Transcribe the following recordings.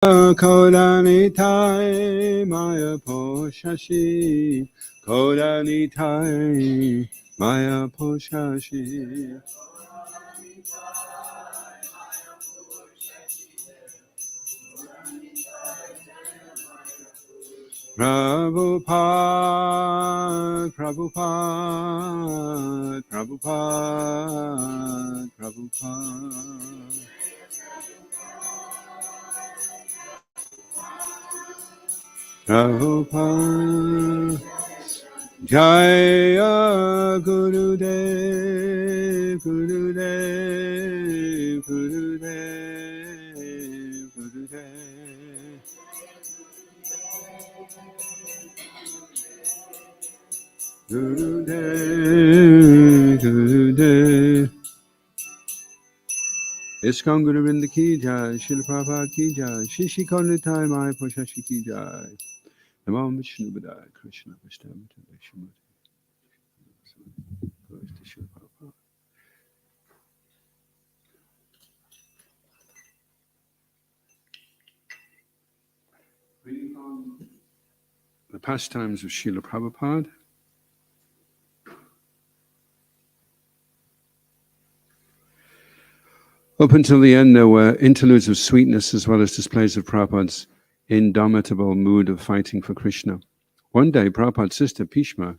Kodanitai Maya Poshashi Kodanitai Maya Poshashi Prabhupada, Prabhupada, Prabhupada, Prabhupada. Prabhupada, Jaya Gurudev, Gurudev, Gurudev, Gurudev. Gurudev, Gurudev. ISKCON Guru Vrinda ki jai, Srila Prabhupada ki jai, Shri Shri Karnitai Maya Poshashi ki jai. Namo Vishnu Padaya Krishna Vishnu Srimad. Reading from the pastimes of Srila Prabhupada. Up until the end, there were interludes of sweetness as well as displays of Prabhupada's indomitable mood of fighting for Krishna. One day, Prabhupada's sister Pishima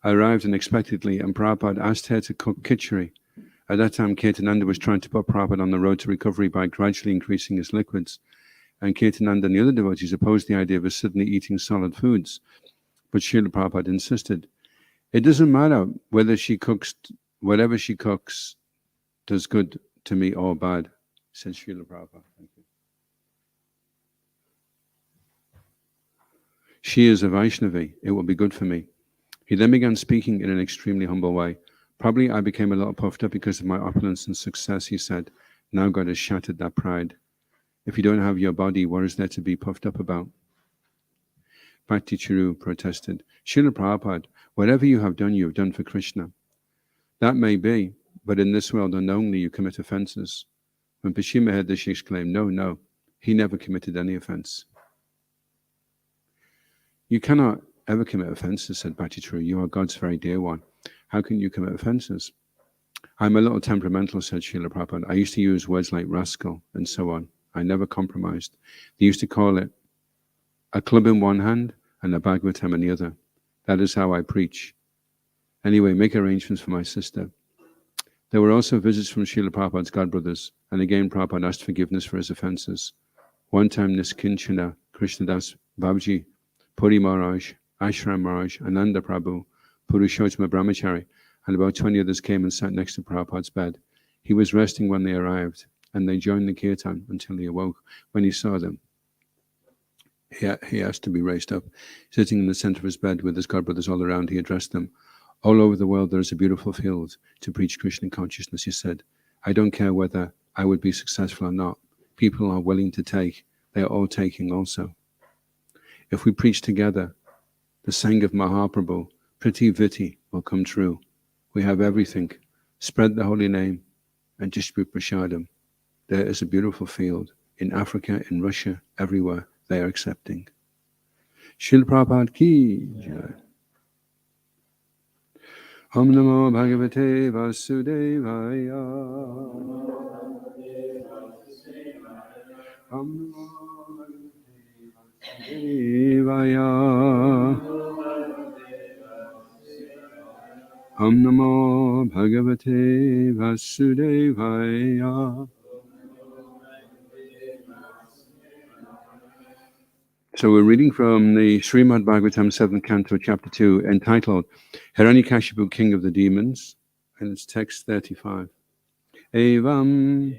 arrived unexpectedly, and Prabhupada asked her to cook khichdi. At that time, Kirtananda was trying to put Prabhupada on the road to recovery by gradually increasing his liquids, and Kirtananda and the other devotees opposed the idea of us suddenly eating solid foods. But Srila Prabhupada insisted, it doesn't matter whether she cooks, whatever she cooks does good to me or bad, said Srila Prabhupada. Thank you. She is a Vaishnavi, it will be good for me. He then began speaking in an extremely humble way. Probably I became a little puffed up because of my opulence and success, he said. Now God has shattered that pride. If you don't have your body, what is there to be puffed up about? Bhakti Charu protested, Srila Prabhupada, whatever you have done for Krishna. That may be, but in this world unknowingly you commit offenses. When Pishima heard this, she exclaimed, no, he never committed any offense. You cannot ever commit offenses, said Bhakti Charu. You are God's very dear one. How can you commit offenses? I'm a little temperamental, said Srila Prabhupada. I used to use words like rascal and so on. I never compromised. They used to call it a club in one hand and a Bhagavatam in the other. That is how I preach. Anyway, make arrangements for my sister. There were also visits from Srila Prabhupada's godbrothers, and again Prabhupada asked forgiveness for his offenses. One time Niskinchana, Krishnadas, Babaji, Puri Maharaj, Ashram Maharaj, Ananda Prabhu, Purushottama Brahmachari, and about 20 others came and sat next to Prabhupada's bed. He was resting when they arrived, and they joined the kirtan until he awoke. When he saw them, he asked to be raised up. Sitting in the center of his bed with his godbrothers all around, he addressed them. All over the world there is a beautiful field to preach Krishna consciousness, he said. I don't care whether I would be successful or not. People are willing to take. They are all taking also. If we preach together, the sang of Mahaprabhu, Priti Viti, will come true. We have everything. Spread the holy name and distribute prasadam. There is a beautiful field. In Africa, in Russia, everywhere, they are accepting. Srila Prabhupada ki jai. Om Namo Bhagavate Vasudevaya. Om Namo Bhagavate Vasudevaya. Om Namo Bhagavate Vasudevaya. So we're reading from the Srimad Bhagavatam 7th Canto, Chapter 2, entitled Hiranyakashipu, King of the Demons, and it's text 35. Evam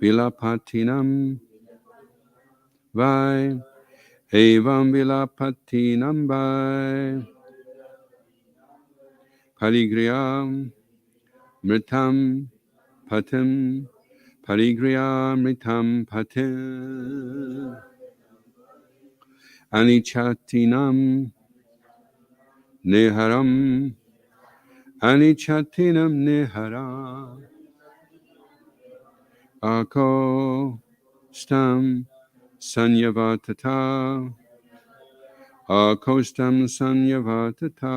Vilapatinam Vai Evam Vilapatinam Vai Parigriyam Mritam Patim Parigriyam Mritam Patim Anichatinam Neharam Anichatinam Neharam Ako Stam Sanyavatata Akostam Sanyavatata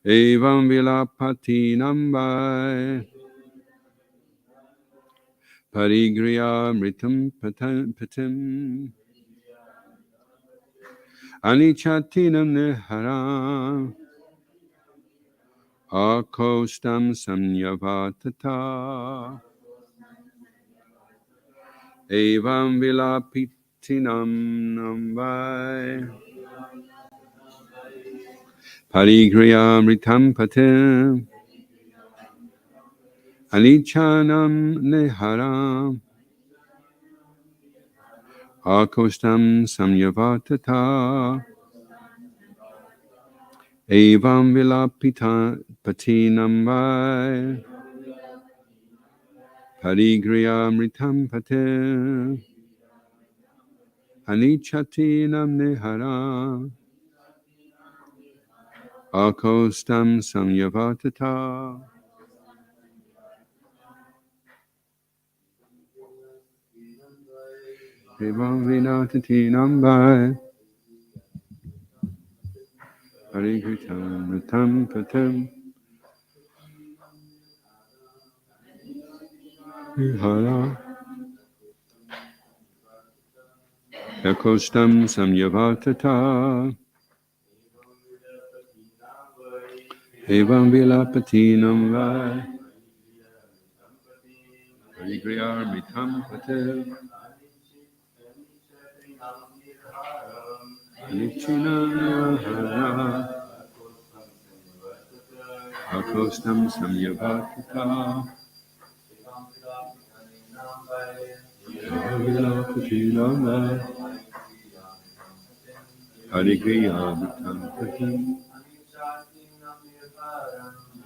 Evam Vilapati Nambai Parigriya Mritam Patim Anichatinam Niharam Akostam Samyavatata Evam Vilapitinam Nambai Parigriya Mritam Patim Anichanam Niharam Akostam Samyavatata Evam Vilapita Patinam Vai Parigriya Mritam Patim Anichatinam Niharam Akostam Samyavatata Evam Vinatatinam Vai Parigriya Mritam Patim Nihara Akostam Samyavatata Evam Vilapatinam Vai Parigriya Mritam Patim Anichinam Akostam Samyavatata Avilapatinam Parigriya Mritam Patim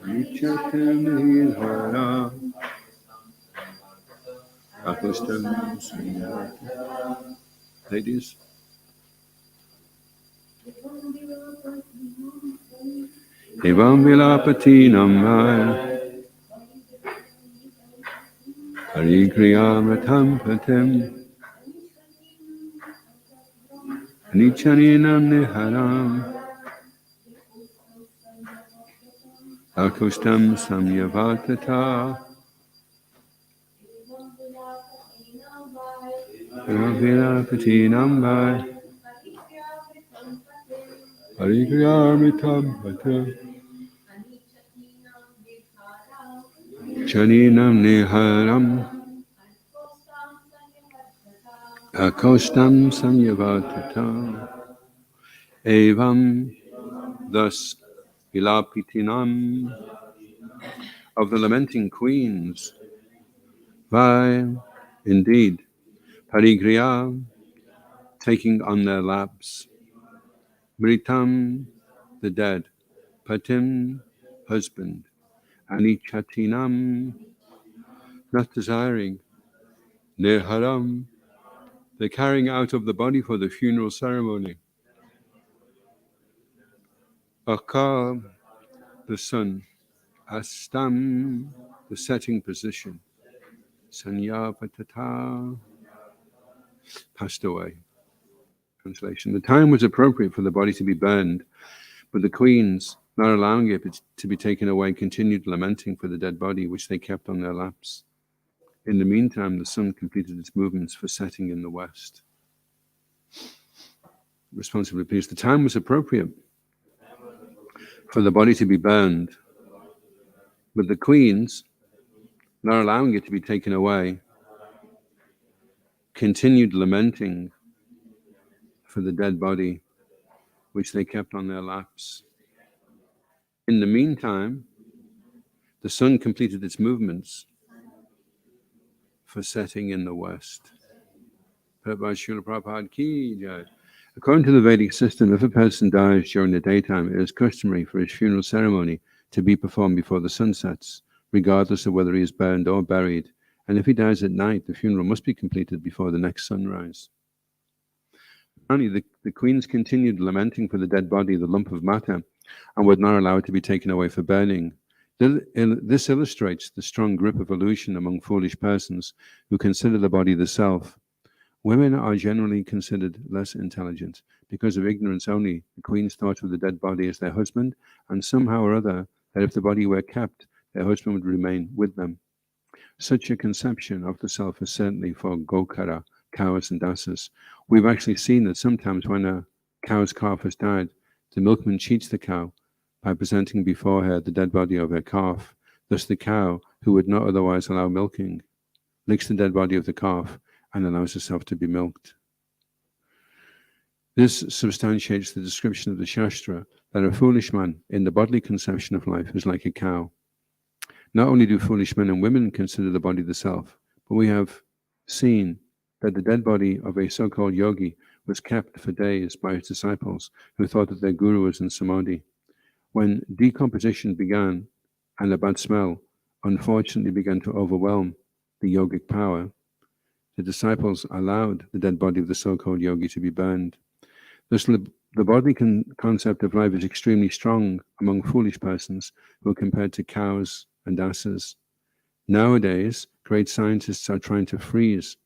Anichatam Nihara Akostam Samyavatata. Ladies. Evam Vilapatinam Vai Parigriya Mritam Patim Anichaninam Niharam Akostam Samyavatata Evam Vilapatinam Vai Parigriya Mritam Patim Chaninam Niharam Akostam Samyavatata Evam. Thus Vilapitinam of the lamenting queens Vai indeed Parigriya taking on their laps Mritam the dead Patim husband Anichatinam not desiring Niharam the carrying out of the body for the funeral ceremony Akar the sun Astam the setting position Sanyavatata passed away. Translation. The time was appropriate for the body to be burned, but the queens, not allowing it to be taken away, continued lamenting for the dead body, which they kept on their laps. In the meantime, the sun completed its movements for setting in the west. Responsibly pleased. The time was appropriate for the body to be burned, but the queens, not allowing it to be taken away, continued lamenting for the dead body, which they kept on their laps. In the meantime, the sun completed its movements for setting in the west. According to the Vedic system, if a person dies during the daytime, it is customary for his funeral ceremony to be performed before the sun sets, regardless of whether he is burned or buried. And if he dies at night, the funeral must be completed before the next sunrise. Finally, the queens continued lamenting for the dead body, the lump of matter, and would not allow it to be taken away for burning. This illustrates the strong grip of illusion among foolish persons who consider the body the self. Women are generally considered less intelligent. Because of ignorance only, the queens thought of the dead body as their husband, and somehow or other, that if the body were kept, their husband would remain with them. Such a conception of the self is certainly for Gokara, cows and dasas. We've actually seen that sometimes when a cow's calf has died, the milkman cheats the cow by presenting before her the dead body of her calf. Thus the cow, who would not otherwise allow milking, licks the dead body of the calf and allows herself to be milked. This substantiates the description of the Shastra that a foolish man in the bodily conception of life is like a cow. Not only do foolish men and women consider the body the self, but we have seen that the dead body of a so-called yogi was kept for days by his disciples who thought that their guru was in samadhi. When decomposition began and a bad smell unfortunately began to overwhelm the yogic power, the disciples allowed the dead body of the so-called yogi to be burned. Thus, the bodily concept of life is extremely strong among foolish persons who are compared to cows and dasas. Nowadays, great scientists are trying to freeze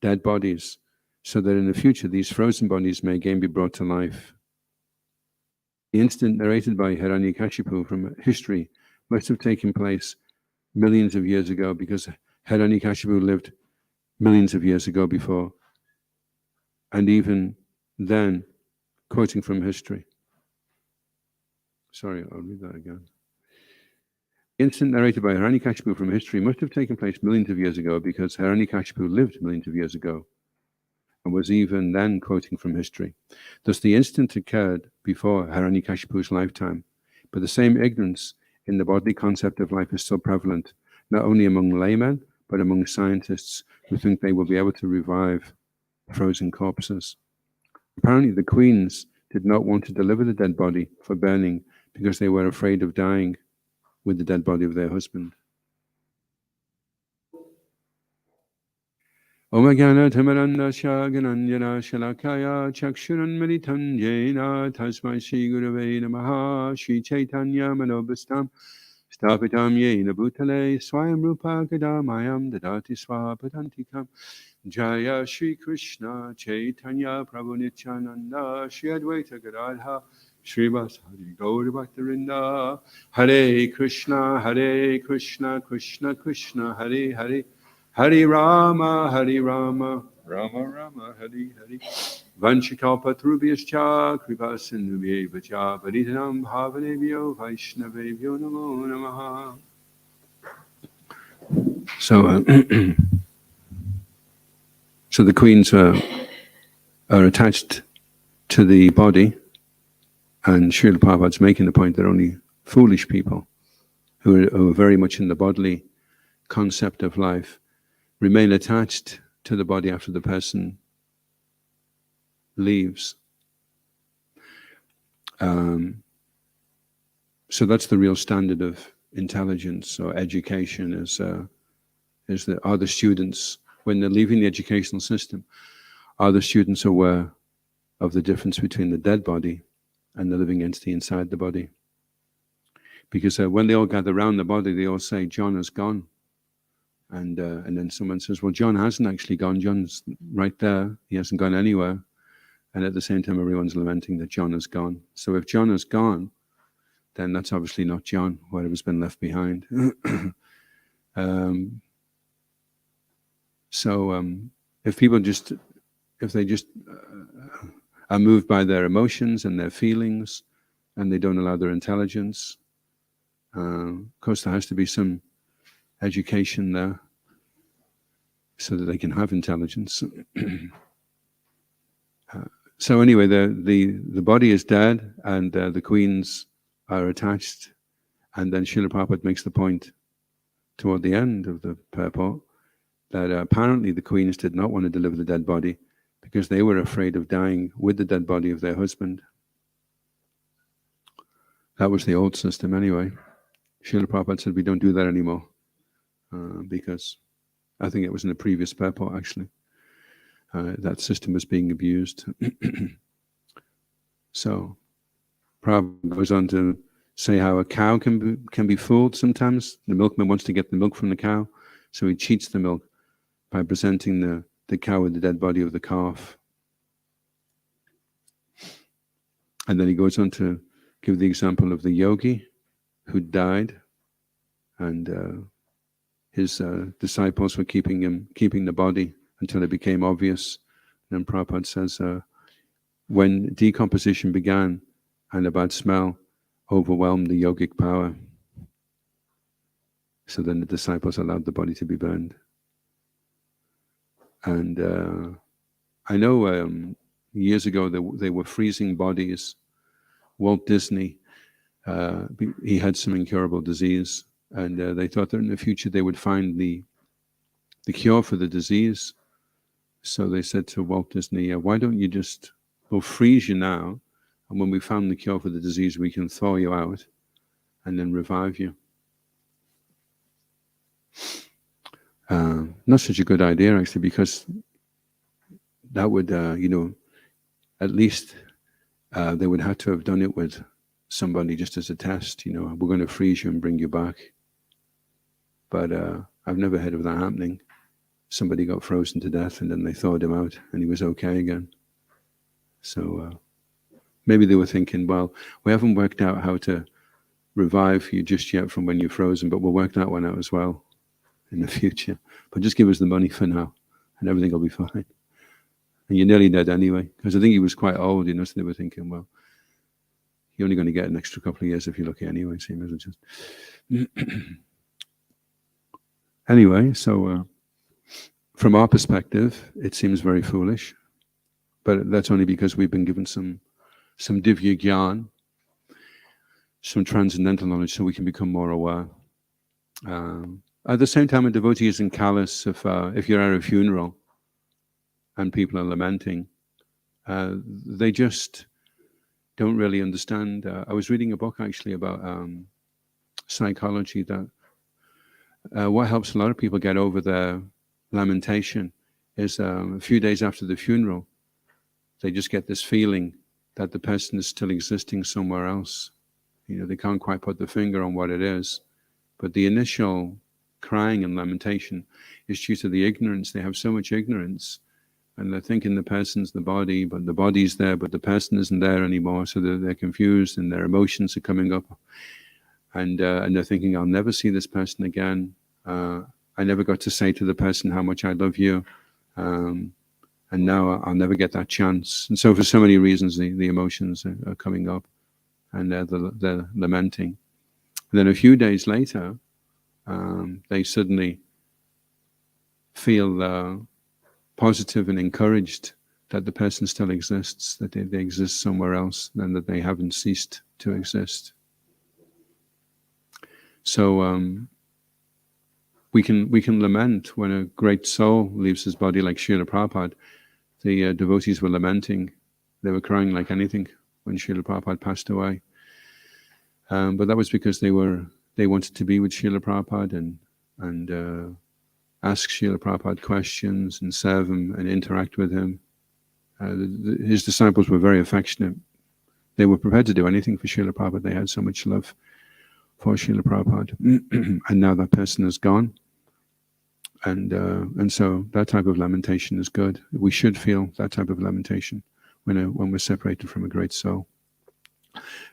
dead bodies so that in the future these frozen bodies may again be brought to life. The incident narrated by Hiranyakashipu from history must have taken place millions of years ago, because Hiranyakashipu lived millions of years ago before, and even then, quoting from history. Sorry, I'll read that again. The incident narrated by Hiranyakashipu from history must have taken place millions of years ago, because Hiranyakashipu lived millions of years ago and was even then quoting from history. Thus the incident occurred before Hiranyakashipu's lifetime, but the same ignorance in the bodily concept of life is still prevalent, not only among laymen, but among scientists who think they will be able to revive frozen corpses. Apparently the queens did not want to deliver the dead body for burning because they were afraid of dying with the dead body of their husband. Om Jnana Tamarandasya Gananjana Shalakaya Chakshuran Militam Jena Tasmai Shri Gurave Namaha Shri Chaitanya Manobhastam Stapitam Yena Bhutale Swayam Rupa Kadamayam Dadati Swapadantikam Jaya Shri Krishna Chaitanya Prabhu Nityananda Shri Advaita Gadadha Shri Vasari Gaur Bhaktarinda Hare Krishna Krishna Krishna Hare Hare Hare Rama Rama Rama Hare Hare Vanchikalpatrubhyascha Kripa Sindhubhyeva Cha Paritanam Bhavanebhyo Vaishnavebhyo Namo Namaha. So the queens are attached to the body, and Srila Prabhupada's making the point that only foolish people who are very much in the bodily concept of life remain attached to the body after the person leaves. So that's the real standard of intelligence or education, are the students, when they're leaving the educational system, are the students aware of the difference between the dead body and the living entity inside the body? Because when they all gather around the body, they all say, John has gone. And then someone says, well, John hasn't actually gone. John's right there. He hasn't gone anywhere. And at the same time, everyone's lamenting that John has gone. So if John has gone, then that's obviously not John, whatever's been left behind. If they just are moved by their emotions and their feelings, and they don't allow their intelligence, of course there has to be some education there so that they can have intelligence. So anyway, the body is dead, and the queens are attached, and then Srila Prabhupada makes the point toward the end of the purport that apparently the queens did not want to deliver the dead body because they were afraid of dying with the dead body of their husband. That was the old system anyway. Srila Prabhupada said we don't do that anymore because I think it was in the previous purport actually. That system was being abused. So Prabhupada goes on to say how a cow can be fooled sometimes. The milkman wants to get the milk from the cow, so he cheats the milk by presenting the cow with the dead body of the calf. And then he goes on to give the example of the yogi who died, and his disciples were keeping the body until it became obvious. And then Prabhupada says, when decomposition began and a bad smell overwhelmed the yogic power, so then the disciples allowed the body to be burned. And I know years ago they were freezing bodies. Walt Disney, he had some incurable disease, and they thought that in the future they would find the cure for the disease. So they said to Walt Disney, why don't you just, we'll freeze you now, and when we found the cure for the disease, we can thaw you out and then revive you. Not such a good idea, actually, because that would, at least they would have to have done it with somebody just as a test. We're going to freeze you and bring you back. But I've never heard of that happening. Somebody got frozen to death and then they thawed him out and he was okay again. So maybe they were thinking, well, we haven't worked out how to revive you just yet from when you're frozen, but we'll work that one out as well in the future. But just give us the money for now and everything will be fine. And you're nearly dead anyway, because I think he was quite old, so they were thinking, well, you're only going to get an extra couple of years if you're lucky anyway, so you may as well just... Anyway, so from our perspective, it seems very foolish, but that's only because we've been given some divya gyan, some transcendental knowledge, so we can become more aware. At the same time, a devotee isn't callous if you're at a funeral and people are lamenting. They just don't really understand. I was reading a book actually about psychology, that what helps a lot of people get over their lamentation is a few days after the funeral, they just get this feeling that the person is still existing somewhere else. They can't quite put the finger on what it is, but the initial crying and lamentation is due to the ignorance. They have so much ignorance, and they're thinking the person's the body, but the body's there, but the person isn't there anymore, so they're confused and their emotions are coming up. And they're thinking, I'll never see this person again. I never got to say to the person how much I love you. And now I'll never get that chance. And so for so many reasons, the emotions are coming up and they're lamenting. And then a few days later, they suddenly feel positive and encouraged that the person still exists, that they exist somewhere else, and that they haven't ceased to exist. So we can lament when a great soul leaves his body, like Srila Prabhupada. The devotees were lamenting. They were crying like anything when Srila Prabhupada passed away. But that was because they wanted to be with Srila Prabhupada and ask Srila Prabhupada questions and serve him and interact with him. His disciples were very affectionate. They were prepared to do anything for Srila Prabhupada. They had so much love for Srila Prabhupada. And now that person is gone. And so that type of lamentation is good. We should feel that type of lamentation when we're separated from a great soul.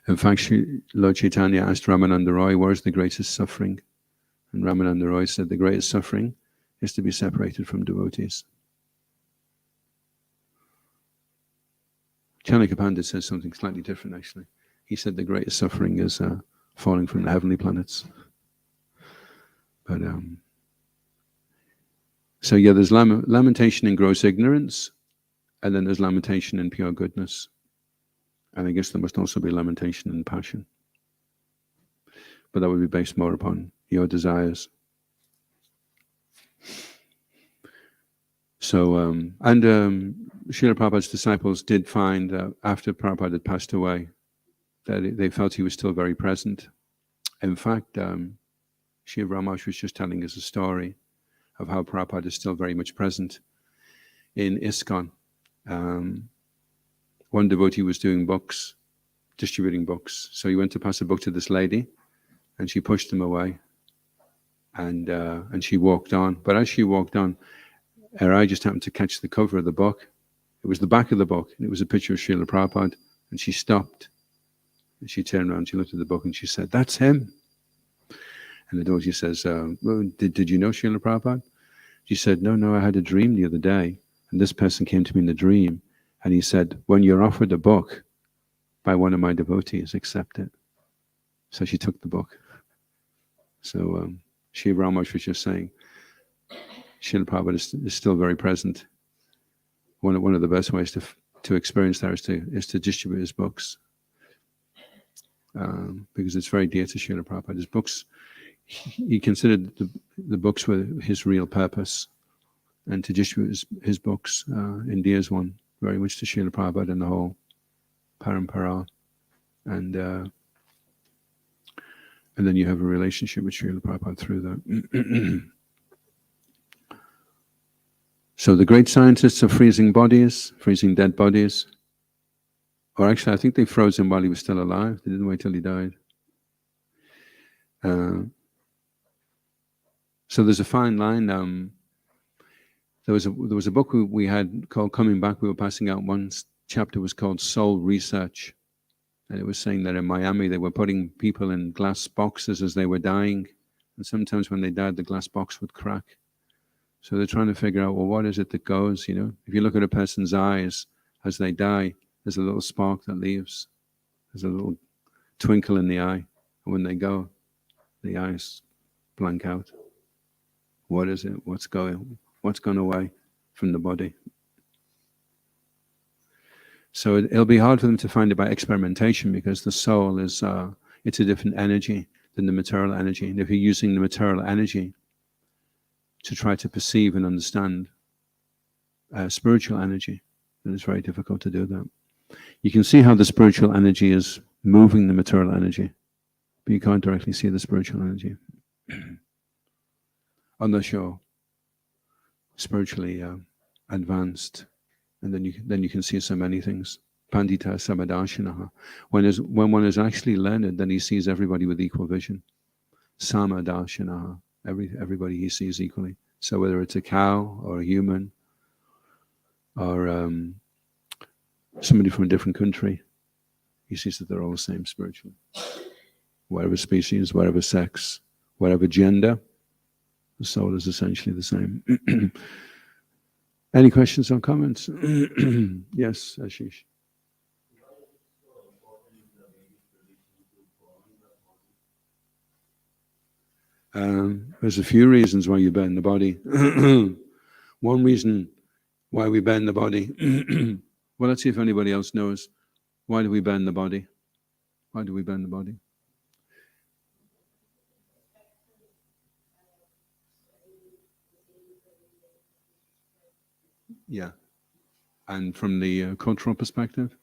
In fact, Lord Chaitanya asked Ramananda Roy, where's the greatest suffering? And Ramananda Roy said, the greatest suffering is to be separated from devotees. Chanaka Pandit says something slightly different, actually. He said the greatest suffering is falling from the heavenly planets. But so yeah, there's lamentation in gross ignorance, and then there's lamentation in pure goodness. And I guess there must also be lamentation in passion. But that would be based more upon your desires. So, Srila Prabhupada's disciples did find, after Prabhupada had passed away, that they felt he was still very present. In fact, Srila Ramash was just telling us a story of how Prabhupada is still very much present in ISKCON. One devotee was doing books distributing books. So he went to pass a book to this lady, and she pushed him away, and she walked on. But as she walked on, her eye just happened to catch the cover of the book. It was the back of the book, and it was a picture of Srila Prabhupada. And she stopped, and she turned around, she looked at the book, and she said, "That's him." And the devotee says, well, did you know Srila Prabhupada? She said, no, I had a dream the other day, and this person came to me in the dream, and he said, when you're offered a book by one of my devotees, accept it. So she took the book. So Sri Ramanuj was just saying, Srila Prabhupada is still very present. One of the best ways to experience that is to distribute his books, because it's very dear to Srila Prabhupada. His books, he considered the books were his real purpose, and to distribute his books endears one very much to Srila Prabhupada and the whole parampara, and then you have a relationship with Srila Prabhupada through that. So the great scientists are freezing bodies, freezing dead bodies. Or actually, I think they froze him while he was still alive. They didn't wait till he died. So there's a fine line. There was a book we had called Coming Back. We were passing out. One chapter was called Soul Research. And it was saying that in Miami, they were putting people in glass boxes as they were dying. And sometimes when they died, the glass box would crack. So they're trying to figure out, well, what is it that goes, you know? If you look at a person's eyes as they die, there's a little spark that leaves. There's a little twinkle in the eye. And when they go, the eyes blank out. What is it? What's gone away from the body? So it'll be hard for them to find it by experimentation, because the soul is, it's a different energy than the material energy. And if you're using the material energy to try to perceive and understand spiritual energy, then it's very difficult to do that. You can see how the spiritual energy is moving the material energy, but you can't directly see the spiritual energy unless you're spiritually advanced, and then you can see so many things. Pandita samadashinaha. When one is actually learned, then he sees everybody with equal vision. Samadashinaha. Everybody he sees equally. So whether it's a cow or a human or somebody from a different country, he sees that they're all the same spiritually. Whatever species, whatever sex, whatever gender, the soul is essentially the same. Any questions or comments? Yes, Ashish. There's a few reasons why you burn the body. One reason why we burn the body. Well, let's see if anybody else knows. Why do we burn the body? Why do we burn the body? Yeah. And from the cultural perspective?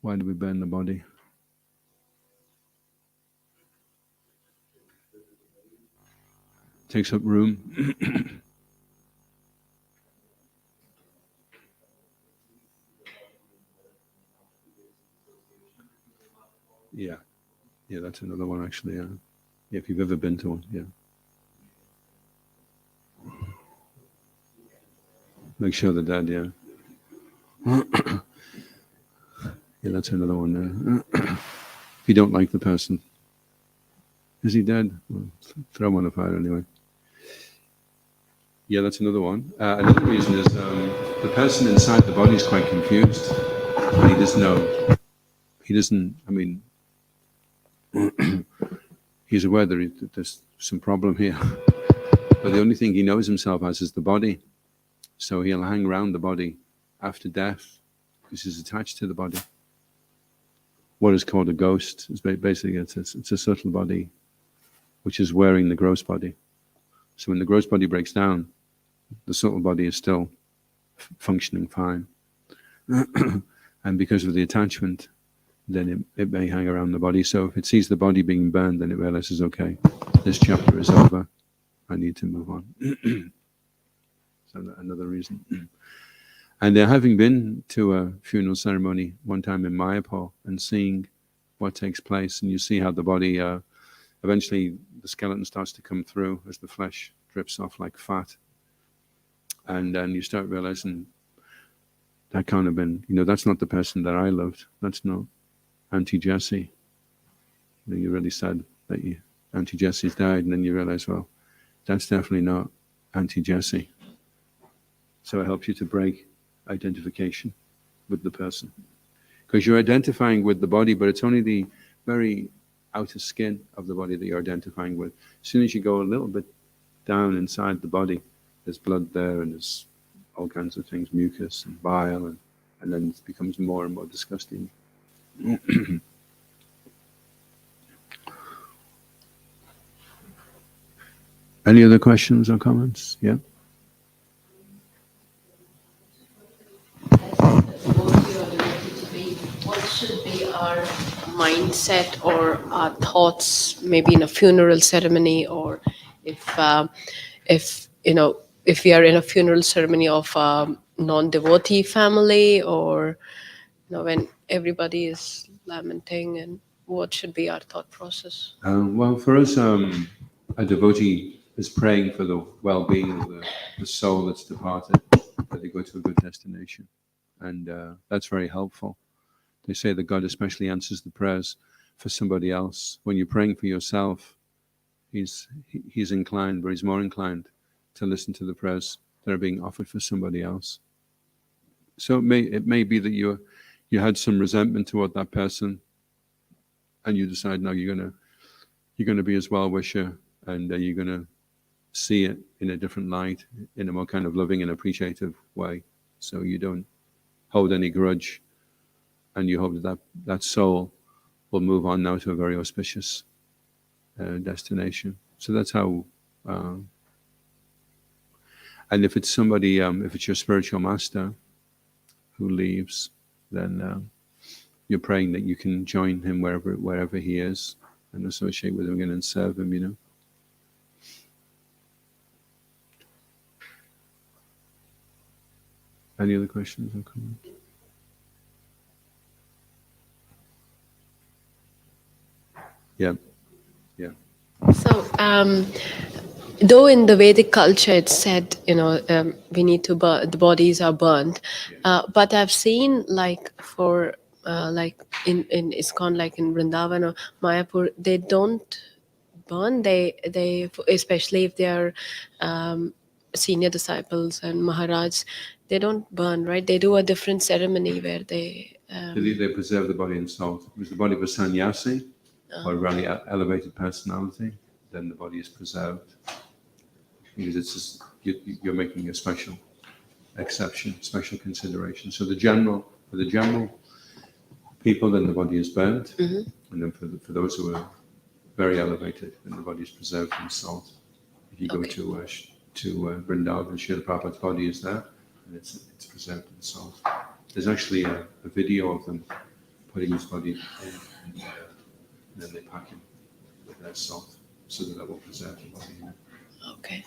Why do we burn the body? Takes up room. Yeah, that's another one actually. Yeah, if you've ever been to one, yeah. Make sure they're dead. Yeah. Yeah, that's another one. If you don't like the person, is he dead? Well, throw him on the fire anyway. Yeah, that's another one. Another reason is the person inside the body is quite confused. And he doesn't know. He doesn't, I mean, he's aware that there's some problem here. But the only thing he knows himself as is the body. So he'll hang around the body after death because he's attached to the body. What is called a ghost is basically it's a subtle body which is wearing the gross body. So when the gross body breaks down, the subtle body is still functioning fine. And because of the attachment, then it may hang around the body. So if it sees the body being burned, then it realizes, okay, this chapter is over. I need to move on. So another reason. And having been to a funeral ceremony one time in Mayapur and seeing what takes place, and you see how the body, eventually the skeleton starts to come through as the flesh drips off like fat. And then you start realizing that can't have been, that's not the person that I loved. That's not Auntie Jessie. You're really sad that Auntie Jessie's died, and then you realize, well, that's definitely not Auntie Jessie. So it helps you to break identification with the person. Because you're identifying with the body, but it's only the very outer skin of the body that you're identifying with. As soon as you go a little bit down inside the body, there's blood there, and there's all kinds of things, mucus and bile, and then it becomes more and more disgusting. Any other questions or comments? Yeah? What should be our mindset or our thoughts, maybe in a funeral ceremony, or if we are in a funeral ceremony of a non-devotee family, or when everybody is lamenting, and what should be our thought process? Well, for us, a devotee is praying for the well-being of the soul that's departed, that they go to a good destination. And that's very helpful. They say that God especially answers the prayers for somebody else. When you're praying for yourself, he's inclined, but he's more inclined to listen to the prayers that are being offered for somebody else. So it may be that you had some resentment toward that person, and you decide now you're gonna be his well-wisher, and you're gonna see it in a different light, in a more kind of loving and appreciative way. So you don't hold any grudge, and you hope that soul will move on now to a very auspicious destination. So that's how. And if it's somebody, if it's your spiritual master who leaves, then you're praying that you can join him wherever he is, and associate with him again and serve him. Any other questions or comments? Yeah. So, though in the Vedic culture it's said, we need to burn, the bodies are burnt, but I've seen for in ISKCON, like in Vrindavan or Mayapur, they don't burn. They especially if they are senior disciples and Maharaj, they don't burn, right? They do a different ceremony where they preserve the body in salt. If the body of a sannyasi or a really elevated personality, then the body is preserved, because it's just, you're making a special exception, special consideration. So for the general people, then the body is burnt, and then for those who are very elevated, then the body is preserved in salt. If you go to Vrindavan, Srila Prabhupada's body is there, and it's preserved in salt. There's actually a video of them putting his body in, and then they pack him with their salt, so that will preserve the body. Okay.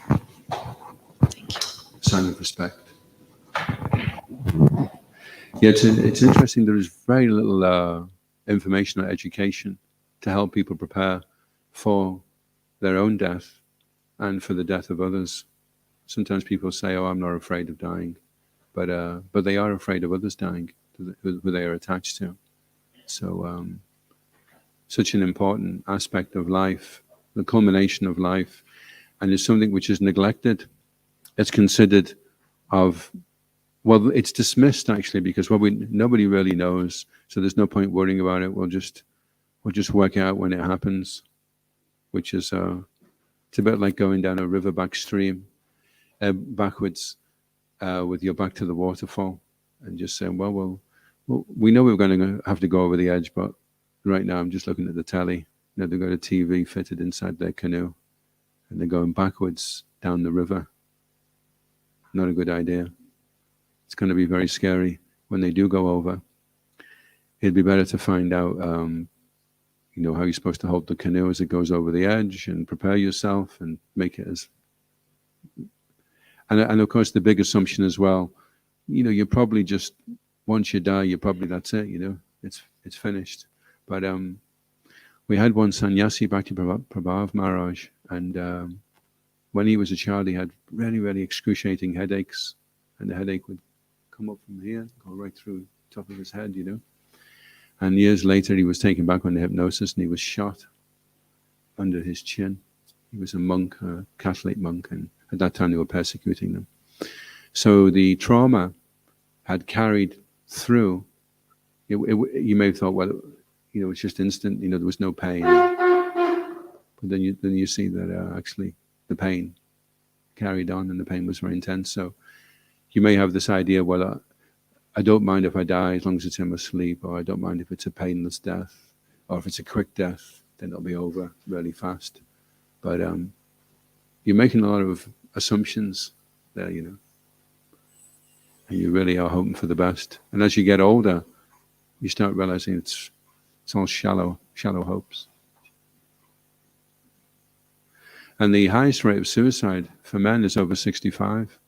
Thank you. Sign of respect. Yeah, it's interesting. There is very little information or education to help people prepare for their own death and for the death of others. Sometimes people say, "Oh, I'm not afraid of dying," but they are afraid of others dying, who they are attached to. So, such an important aspect of life, the culmination of life, and is something which is neglected. It's considered it's dismissed actually, because nobody really knows, so there's no point worrying about it. We'll just work out when it happens, which is it's a bit like going down a river stream backwards with your back to the waterfall, and just saying, well, we know we're going to have to go over the edge, but right now I'm just looking at the telly. They've got a TV fitted inside their canoe, and they're going backwards down the river. Not a good idea. It's going to be very scary when they do go over. It'd be better to find out, how you're supposed to hold the canoe as it goes over the edge, and prepare yourself and make it as. And of course, the big assumption as well you probably just, once you die, that's it, it's finished. But we had one sannyasi, Bhakti Prabhav Maharaj, and when he was a child, he had really, really excruciating headaches, and the headache would come up from here, go right through the top of his head, And years later, he was taken back under hypnosis, and he was shot under his chin. He was a monk, a Catholic monk, and at that time they were persecuting them. So the trauma had carried through. You may have thought, well, it's just instant. There was no pain. But then you see that actually the pain carried on, and the pain was very intense. So you may have this idea, well, I don't mind if I die as long as it's in my sleep, or I don't mind if it's a painless death, or if it's a quick death, then it'll be over really fast. But you're making a lot of assumptions there, and you really are hoping for the best. And as you get older, you start realizing it's all shallow hopes. And the highest rate of suicide for men is over 65.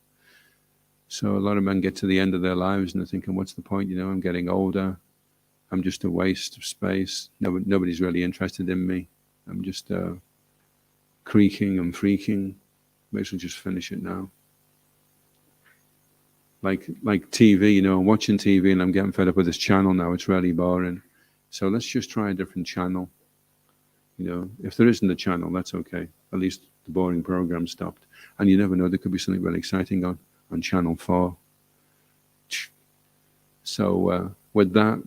So a lot of men get to the end of their lives and they're thinking, what's the point? I'm getting older. I'm just a waste of space. Nobody's really interested in me. I'm just creaking and freaking. May as well just finish it now. Like TV, I'm watching TV and I'm getting fed up with this channel now. It's really boring. So let's just try a different channel. If there isn't a channel, that's okay. At least the boring program stopped. And you never know, there could be something really exciting on channel 4. So with that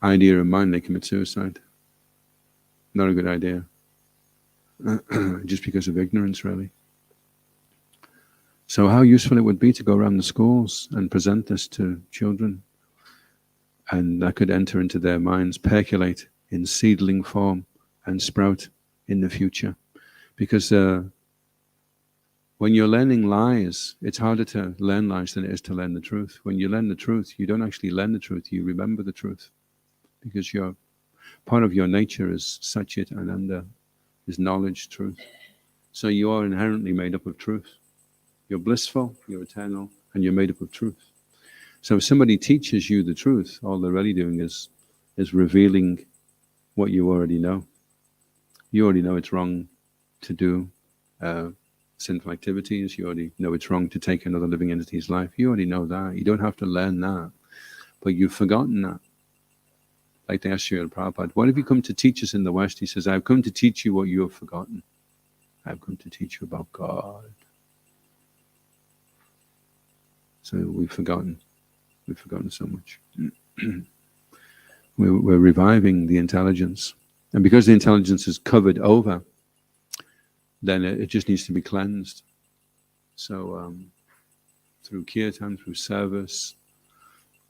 idea in mind, they commit suicide. Not a good idea. Just because of ignorance, really. So how useful it would be to go around the schools and present this to children, and that could enter into their minds, percolate in seedling form and sprout in the future. Because when you're learning lies, it's harder to learn lies than it is to learn the truth. When you learn the truth, you don't actually learn the truth, you remember the truth. Because part of your nature is Satchit Ananda, is knowledge, truth. So you are inherently made up of truth. You're blissful, you're eternal, and you're made up of truth. So if somebody teaches you the truth, all they're really doing is revealing what you already know. You already know it's wrong to do sinful activities. You already know it's wrong to take another living entity's life. You already know that. You don't have to learn that. But you've forgotten that. Like they asked Srila Prabhupada, what have you come to teach us in the West? He says, I've come to teach you what you have forgotten. I've come to teach you about God. So we've forgotten. We've forgotten so much. We're reviving the intelligence. And because the intelligence is covered over, then it just needs to be cleansed. So through kirtan, through service,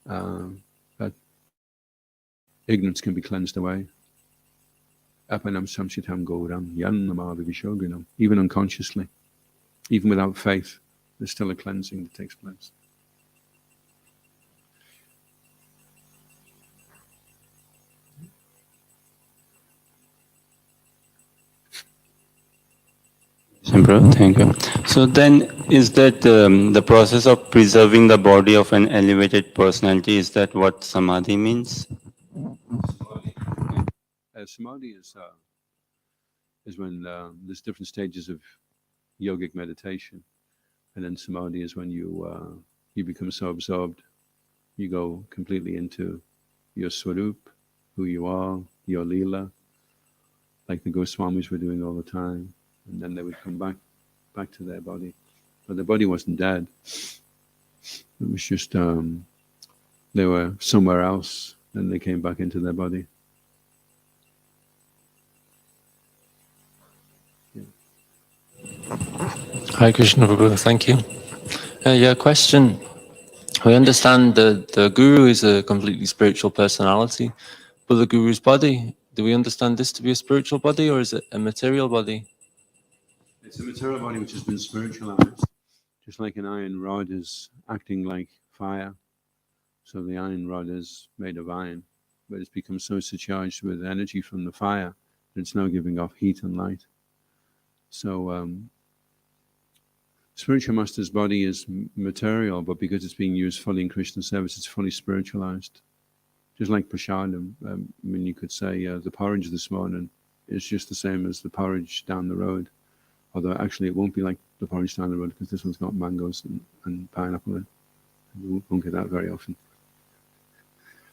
that ignorance can be cleansed away. Apanam samsitam gauram yannama vivishogunam. Even unconsciously, even without faith, there's still a cleansing that takes place. Bro, thank you. So then, is that the process of preserving the body of an elevated personality? Is that what samadhi means? Samadhi is when there's different stages of yogic meditation, and then samadhi is when you become so absorbed, you go completely into your swarup, who you are, your lila, like the Goswamis were doing all the time. And then they would come back to their body. But their body wasn't dead. It was just, they were somewhere else. Then they came back into their body. Yeah. Hi, Krishna Prabhu, thank you. Yeah, question. We understand the guru is a completely spiritual personality, but the guru's body, do we understand this to be a spiritual body, or is it a material body? It's a material body which has been spiritualized, just like an iron rod is acting like fire. So the iron rod is made of iron, but it's become so surcharged with energy from the fire that it's now giving off heat and light. So spiritual master's body is material, but because it's being used fully in Krishna's service, it's fully spiritualized. Just like prasadam. I mean, you could say the porridge this morning is just the same as the porridge down the road. Although actually it won't be like the porridge down the road because this one's got mangoes and pineapple in. You won't get that very often.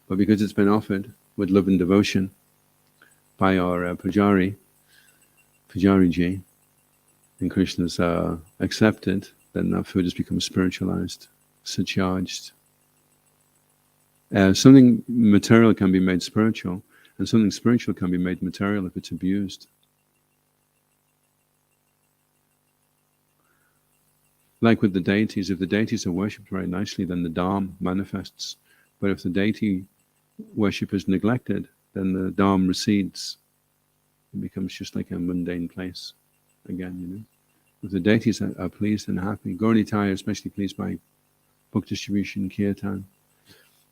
But because it's been offered with love and devotion by our Pujariji, and Krishna's accepted, then that food has become spiritualized, surcharged. Something material can be made spiritual, and something spiritual can be made material if it's abused. Like with the deities, if the deities are worshipped very nicely, then the Dham manifests. But if the deity worship is neglected, then the Dham recedes. It becomes just like a mundane place again, you know. If the deities are pleased and happy, Gaur Nitai are especially pleased by book distribution, kirtan.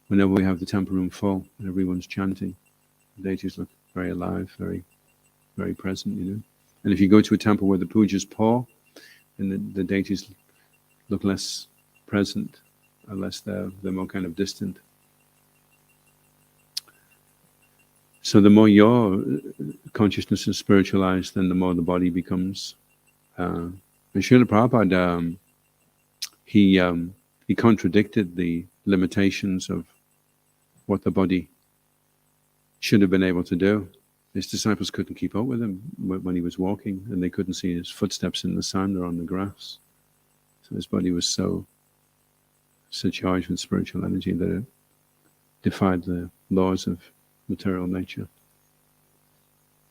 Whenever we have the temple room full and everyone's chanting, the deities look very alive, very, very present, you know. And if you go to a temple where the puja is poor, then the deities look less present, unless they're more kind of distant. So the more your consciousness is spiritualized, then the more the body becomes. And Srila Prabhupada, he contradicted the limitations of what the body should have been able to do. His disciples couldn't keep up with him when he was walking, and they couldn't see his footsteps in the sand or on the grass. So his body was so charged with spiritual energy that it defied the laws of material nature.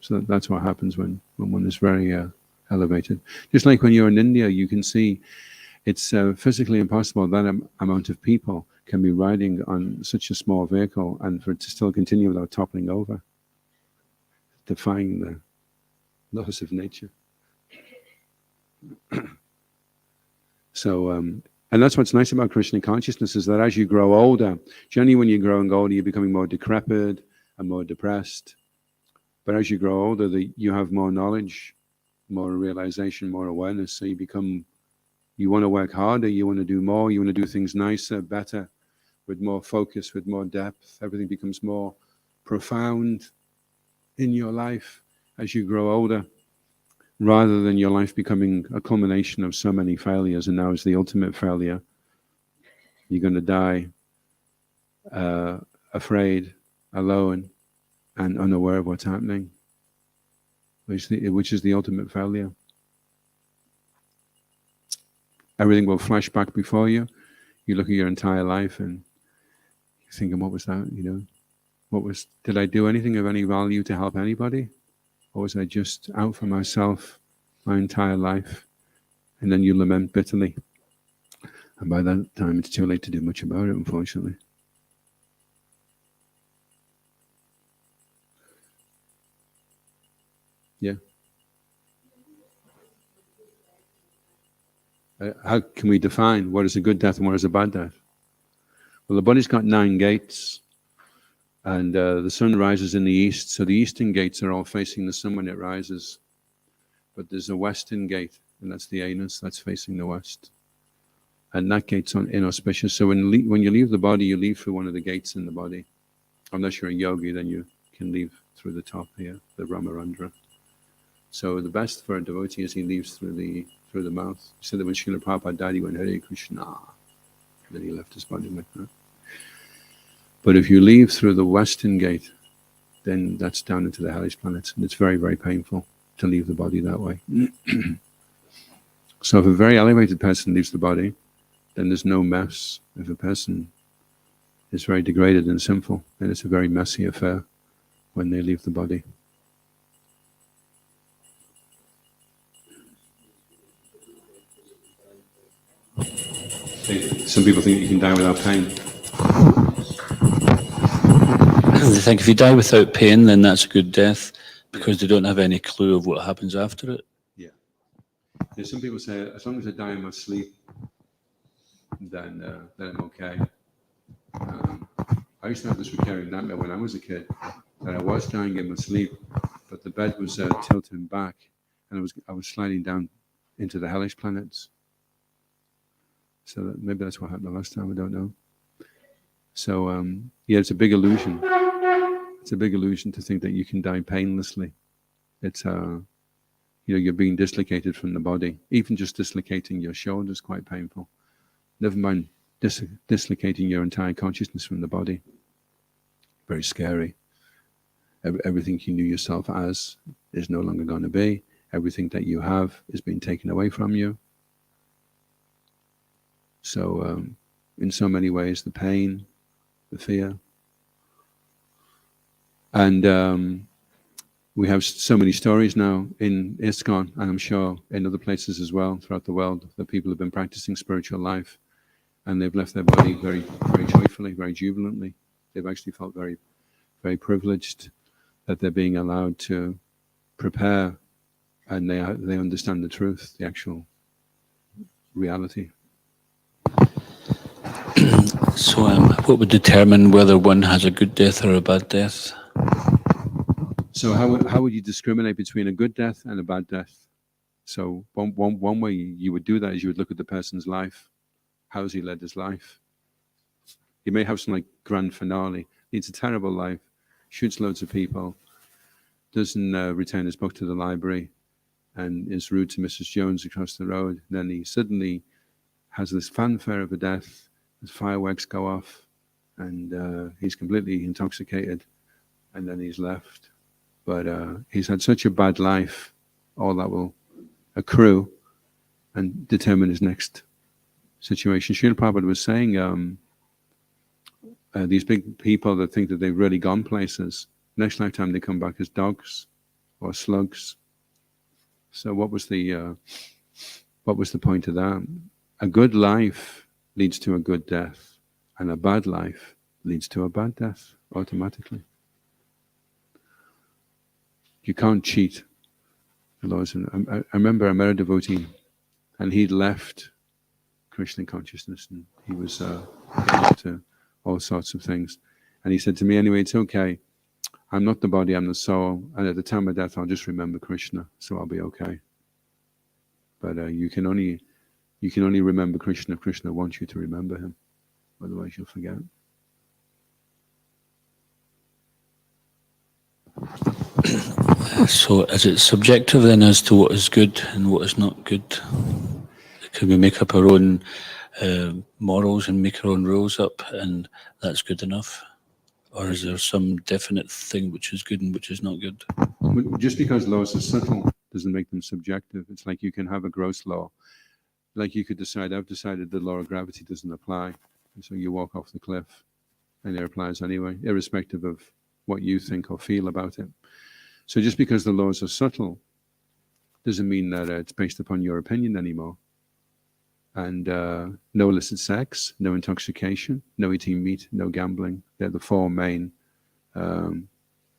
So that's what happens when one is very elevated. Just like when you're in India, you can see it's physically impossible that amount of people can be riding on such a small vehicle and for it to still continue without toppling over, defying the laws of nature. So, and that's what's nice about Krishna consciousness, is that as you grow older, generally when you're growing older, you're becoming more decrepit and more depressed. But as you grow older, you have more knowledge, more realization, more awareness. So you want to work harder, you want to do more, you want to do things nicer, better, with more focus, with more depth. Everything becomes more profound in your life as you grow older, rather than your life becoming a culmination of so many failures, and now is the ultimate failure. You're going to die afraid, alone, and unaware of what's happening, which is the ultimate failure. Everything will flash back before you. You look at your entire life and you're thinking, what was that? You know, did I do anything of any value to help anybody? Or was I just out for myself my entire life? And then you lament bitterly. And by that time, it's too late to do much about it, unfortunately. Yeah. How can we define what is a good death and what is a bad death? Well, the body's got 9 gates, and the sun rises in the east, so the eastern gates are all facing the sun when it rises. But there's a western gate, and that's the anus, that's facing the west. And that gate's inauspicious. So when you leave the body, you leave through one of the gates in the body. Unless you're a yogi, then you can leave through the top here, the Ramarandra. So the best for a devotee is he leaves through the mouth. He said that when Srila Prabhupada died, he went, Hare Krishna. And then he left his body like that. But if you leave through the western gate, then that's down into the hellish planets. And it's very, very painful to leave the body that way. So if a very elevated person leaves the body, then there's no mess. If a person is very degraded and sinful, then it's a very messy affair when they leave the body. Some people think you can die without pain. They think if you die without pain, then that's a good death, because they don't have any clue of what happens after it. Yeah. Some people say, as long as I die in my sleep, then I'm okay. I used to have this recurring nightmare when I was a kid, that I was dying in my sleep, but the bed was tilting back, and I was sliding down into the hellish planets. So maybe that's what happened the last time. I don't know. So yeah, it's a big illusion. It's a big illusion to think that you can die painlessly. It's you're being dislocated from the body. Even just dislocating your shoulder is quite painful. Never mind dislocating your entire consciousness from the body. Very scary. Everything you knew yourself as is no longer going to be. Everything that you have is being taken away from you. So in so many ways, the pain, the fear. And we have so many stories now in ISKCON, and I'm sure in other places as well throughout the world, that people have been practicing spiritual life, and they've left their body very, very joyfully, very jubilantly. They've actually felt very, very privileged that they're being allowed to prepare, and they understand the truth, the actual reality. So what would determine whether one has a good death or a bad death? So how would you discriminate between a good death and a bad death? So one way you would do that is you would look at the person's life. How has he led his life? He may have some like grand finale. Leads a terrible life, shoots loads of people, doesn't return his book to the library, and is rude to Mrs. Jones across the road. And then he suddenly has this fanfare of a death. His fireworks go off, and he's completely intoxicated, and then he's left. But he's had such a bad life, all that will accrue and determine his next situation. Srila Prabhupada was saying these big people that think that they've really gone places, next lifetime they come back as dogs or slugs. So what was the point of that? A good life leads to a good death, and a bad life leads to a bad death automatically. You can't cheat the laws. I remember I met a devotee, and he'd left Krishna consciousness, and he was into all sorts of things. And he said to me, anyway, it's okay. I'm not the body, I'm the soul, and at the time of death, I'll just remember Krishna, so I'll be okay. But you can only remember Krishna if Krishna wants you to remember him. Otherwise, you'll forget. So is it subjective then as to what is good and what is not good? Can we make up our own morals and make our own rules up, and that's good enough? Or is there some definite thing which is good and which is not good? Just because laws are subtle doesn't make them subjective. It's like you can have a gross law. Like you could decide, I've decided the law of gravity doesn't apply, and so you walk off the cliff, and it applies anyway, irrespective of what you think or feel about it. So just because the laws are subtle doesn't mean that it's based upon your opinion anymore. And no illicit sex, no intoxication, no eating meat, no gambling. They're the four main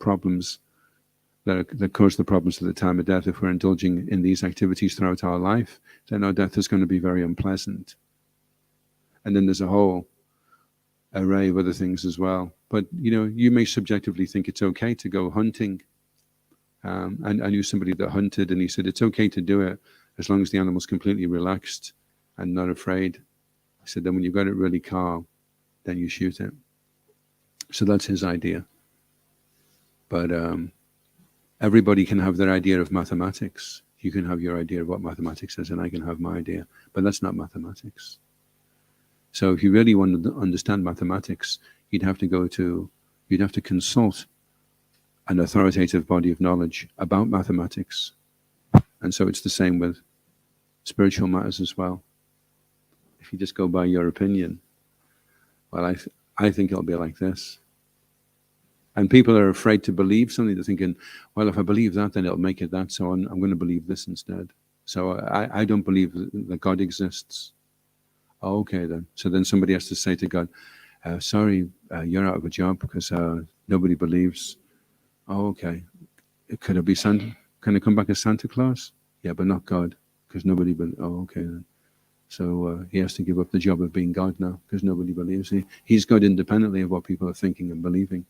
problems that cause the problems at the time of death. If we're indulging in these activities throughout our life, then our death is going to be very unpleasant. And then there's a whole array of other things as well. But you may subjectively think it's okay to go hunting. And I knew somebody that hunted, and he said it's okay to do it as long as the animal's completely relaxed and not afraid. He said then when you've got it really calm, then you shoot it. So that's his idea. But everybody can have their idea of mathematics. You can have your idea of what mathematics is, and I can have my idea. But that's not mathematics. So if you really want to understand mathematics, you'd have to consult an authoritative body of knowledge about mathematics. And so it's the same with spiritual matters as well. If you just go by your opinion, well, I think it'll be like this. And people are afraid to believe something. They're thinking, well, if I believe that, then it'll make it that. So I'm going to believe this instead. So I don't believe that God exists. Oh, okay, then. So then somebody has to say to God, sorry, you're out of a job because nobody believes. Oh, okay. Could it be Santa? Can it come back as Santa Claus? Yeah, but not God, because nobody believes. Oh, okay then. So he has to give up the job of being God now, because nobody believes. He's God independently of what people are thinking and believing.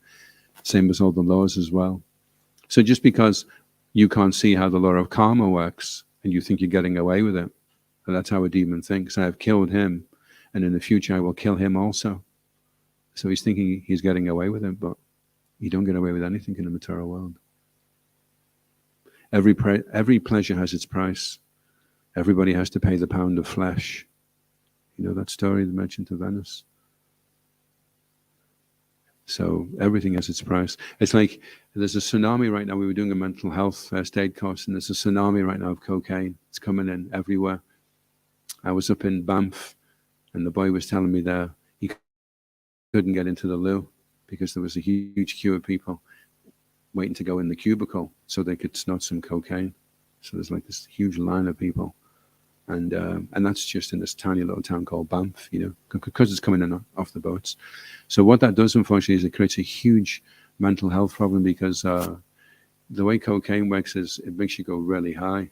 Same as all the laws as well. So just because you can't see how the law of karma works, and you think you're getting away with it, and that's how a demon thinks. I have killed him, and in the future I will kill him also. So he's thinking he's getting away with it, but you don't get away with anything in the material world. Every pleasure has its price. Everybody has to pay the pound of flesh. You know that story, the Merchant of Venice? So everything has its price. It's like there's a tsunami right now. We were doing a mental health first aid course, and there's a tsunami right now of cocaine. It's coming in everywhere. I was up in Banff, and the boy was telling me there he couldn't get into the loo because there was a huge queue of people waiting to go in the cubicle so they could snort some cocaine. So there's like this huge line of people. And that's just in this tiny little town called Banff, you know, because it's coming in off the boats. So what that does, unfortunately, is it creates a huge mental health problem because the way cocaine works is it makes you go really high.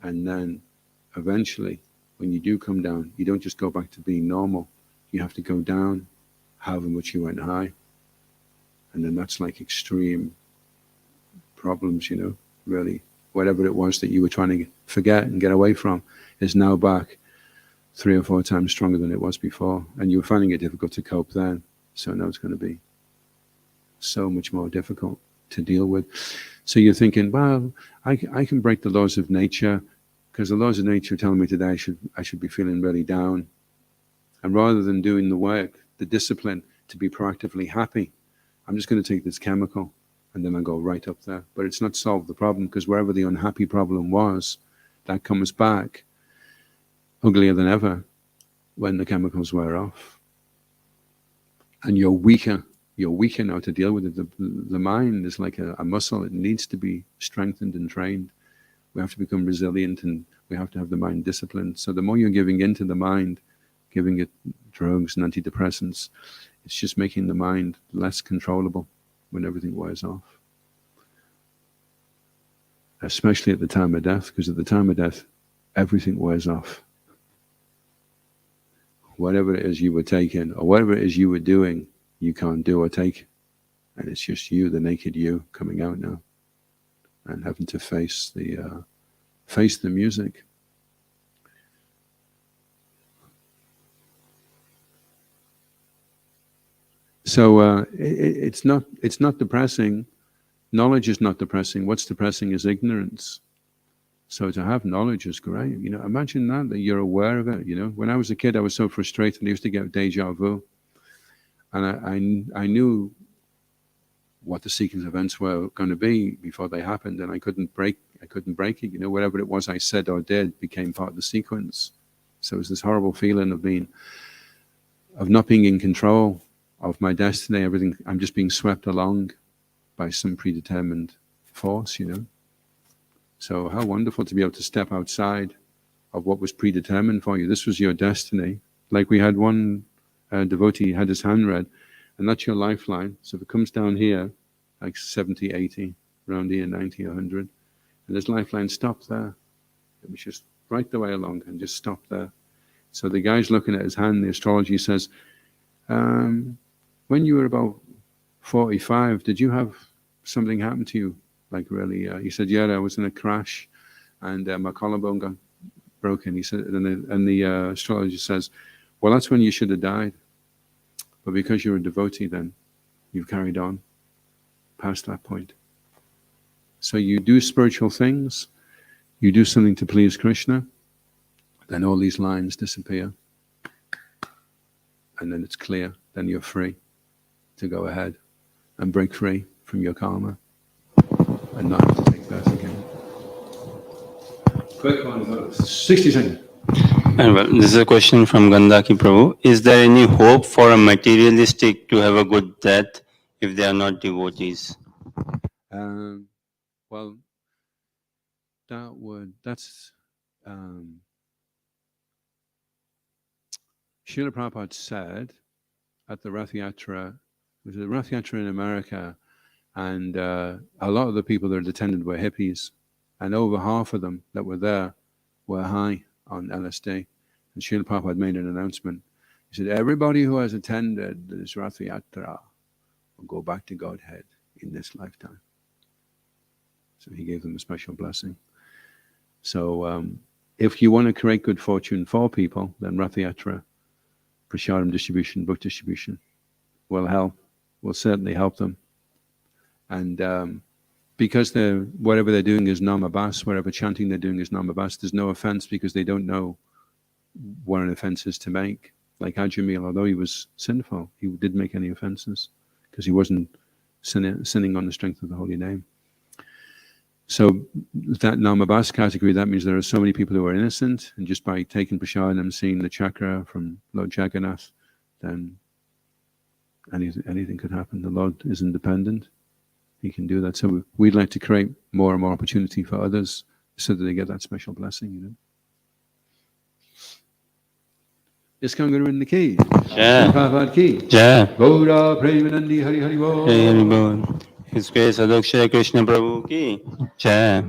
And then eventually, when you do come down, you don't just go back to being normal. You have to go down however much you went high. And then that's like extreme problems, you know, really. Whatever it was that you were trying to forget and get away from is now back 3 or 4 times stronger than it was before. And you were finding it difficult to cope then. So now it's going to be so much more difficult to deal with. So you're thinking, well, I can break the laws of nature because the laws of nature are telling me today I should be feeling really down. And rather than doing the work, the discipline to be proactively happy, I'm just going to take this chemical and then I go right up there. But it's not solved the problem because wherever the unhappy problem was, that comes back uglier than ever when the chemicals wear off. And you're weaker now to deal with it. The mind is like a muscle. It needs to be strengthened and trained. We have to become resilient and we have to have the mind disciplined. So the more you're giving into the mind, giving it drugs and antidepressants, it's just making the mind less controllable when everything wears off. Especially at the time of death, because at the time of death, everything wears off. Whatever it is you were taking, or whatever it is you were doing, you can't do or take. And it's just you, the naked you, coming out now. And having to face the music. So it's not depressing. Knowledge is not depressing. What's depressing is ignorance. So to have knowledge is great. You know, imagine that you're aware of it. You know, when I was a kid, I was so frustrated. I used to get deja vu, and I knew what the sequence of events were going to be before they happened, and I couldn't break it. You know, whatever it was I said or did became part of the sequence. So it was this horrible feeling of not being in control of my destiny. Everything, I'm just being swept along by some predetermined force, you know. So how wonderful to be able to step outside of what was predetermined for you. This was your destiny. Like we had one devotee had his hand read, and that's your lifeline. So if it comes down here, like 70, 80, around here, 90, 100, and this lifeline stopped there. It was just right the way along and just stopped there. So the guy's looking at his hand, the astrology says, when you were about 45, did you have something happen to you? Like really, he said, yeah, I was in a crash and my collarbone got broken. He said, and the astrologer says, well, that's when you should have died. But because you're a devotee then, you've carried on past that point. So you do spiritual things, you do something to please Krishna, then all these lines disappear. And then it's clear, then you're free to go ahead and break free from your karma and not have to take birth again. Quick one, about 60 seconds. And well, this is a question from Gandaki Prabhu. Is there any hope for a materialistic to have a good death if they are not devotees? Well, that's Srila Prabhupada said at the Rath Yatra, it was a Rath Yatra in America, and a lot of the people that attended were hippies, and over half of them that were there were high on LSD. And Srila Prabhupada made an announcement. He said, everybody who has attended this Rath Yatra will go back to Godhead in this lifetime. So he gave them a special blessing. So if you want to create good fortune for people, then Rath Yatra prasadam distribution, book distribution will certainly help them. And because whatever they're doing is namabas, whatever chanting they're doing is namabas, there's no offense because they don't know what an offense is to make. Like Ajamil, although he was sinful, he didn't make any offenses because he wasn't sinning on the strength of the holy name. So that namabas category, that means there are so many people who are innocent, and just by taking prasadam and seeing the chakra from Lord Jagannath, then anything could happen. The Lord is independent. He can do that. So we'd like to create more and more opportunity for others so that they get that special blessing, you know. ISKCON Guru in the key. Jai. Prabhupada key. Jai. Gaura Premanandi Hari Hari Bol. Hare Hare Bol. His Grace Adhoksaja Krishna Prabhu ki Jai.